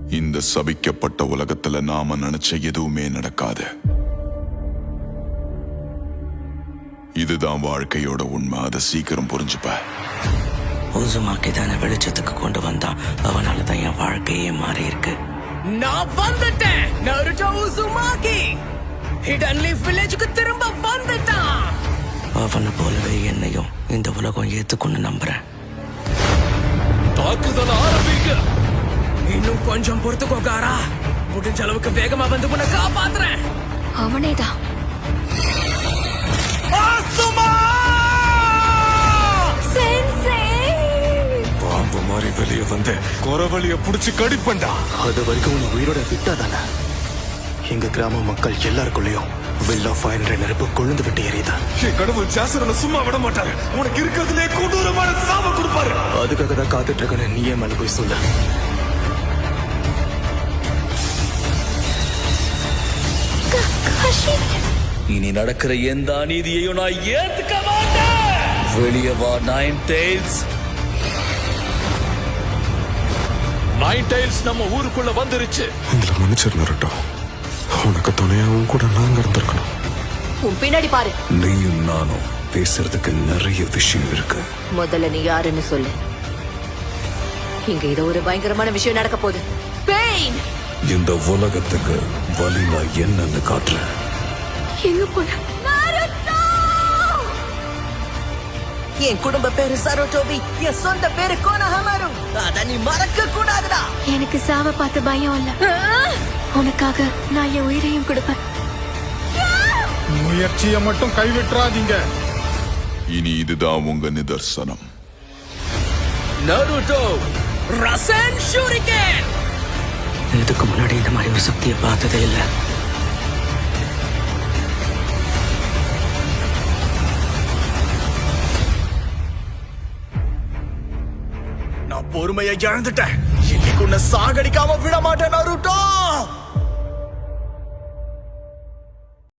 இந்த சபிக்கப்பட்ட உலகத்துல நாம நினைச்ச எதுவுமே நடக்காது. இதுதான் வாழ்க்கையோட உண்மை. அதை சீக்கிரம் புரிஞ்சுப்ப. உசுமாக்கி தானே வெளிச்சத்துக்கு கொண்டு வந்தான். அவனாலதான் என் வாழ்க்கையே மாறி இருக்கு. நான் வந்துட்டேன். நருட்டோ உசுமாக்கி ஹிடன் லீஃப் வில்லேஜுக்கு திரும்ப வந்துட்டான். அவனை போலவே என்னையும் இந்த உலகம் ஏத்துக்குன்னு நம்புறேன். தாக்குதல் ஆரம்பிங்க. இன்னும் கொஞ்சம் பொறுத்துக்கோக்காரா. முடிஞ்ச அளவுக்கு வேகமா வந்து உன்னை காப்பாத்துறேன். அவனேதான். பாம்பு மாதிரி வெளியே வந்து குறவழிய புடிச்சு கடிப்பண்டா. அது வரைக்கும் உன்னை உயிரோட விட்டாதானே எங்க கிராம மக்கள் எல்லாருக்குள்ளயும் வில் ஆஃப் ஃபயர் என்ற நெருப்பு கொழுந்து விட்டு எரியுதா. என் கடவுள் ஜாசரனை சும்மா விட மாட்டாரு. உனக்கு இருக்கிறதுலே கொடூரமான சாவை கொடுப்பாரு. அதுக்காக தான் காத்துட்டு இருக்கேன்னு நீயே மேல போய் சொல்ல. இனி நடக்கிற எந்த அநீதியையும் நான் ஏத்துக்க மாட்டேன். வெளியே வா நைன் டெய்ல்ஸ். நைன் டெய்ல்ஸ் நம்ம ஊருக்குள்ள வந்துருச்சு. எங்களை மன்னிச்சிரு நருட்டோ. உனக்கு துணையாவும் கூட நாங்க இருந்திருக்கணும். உன் பின்னாடி பாரு. நீயும் நானும் பேசுறதுக்கு நிறைய விஷயம் இருக்கு. முதல்ல நீ யாருன்னு சொல்லு. இங்க ஏதோ ஒரு பயங்கரமான விஷயம் நடக்க போகுது. பெயின். இந்த உலகத்துக்கு வலி நான் என்னன்னு காட்டுறேன். எங்க போற? என் குடும்ப பேரு சரோட்டோபி. என் சொந்த பேரு கோனஹமாரு. அத நீ மறக்க கூடாதுடா. எனக்கு சாவ பார்த்து பயம் இல்ல. உனக்காக நான் என் உயிரையும் கொடுப்பேன். முயற்சியை மட்டும் கைவிட்டுறாதீங்க. இனி இதுதான் உங்க நிதர்சனம். நருட்டோ ரசன் ஷூரிகேன். இதுக்கு முன்னாடி இந்த மாதிரி ஒரு சக்தியை பார்த்ததே இல்லை. நான் பொறுமையை இழந்துட்டேன். இன்னைக்கு உன்னை சாகடிக்காம விட மாட்டேன் நருட்டோ.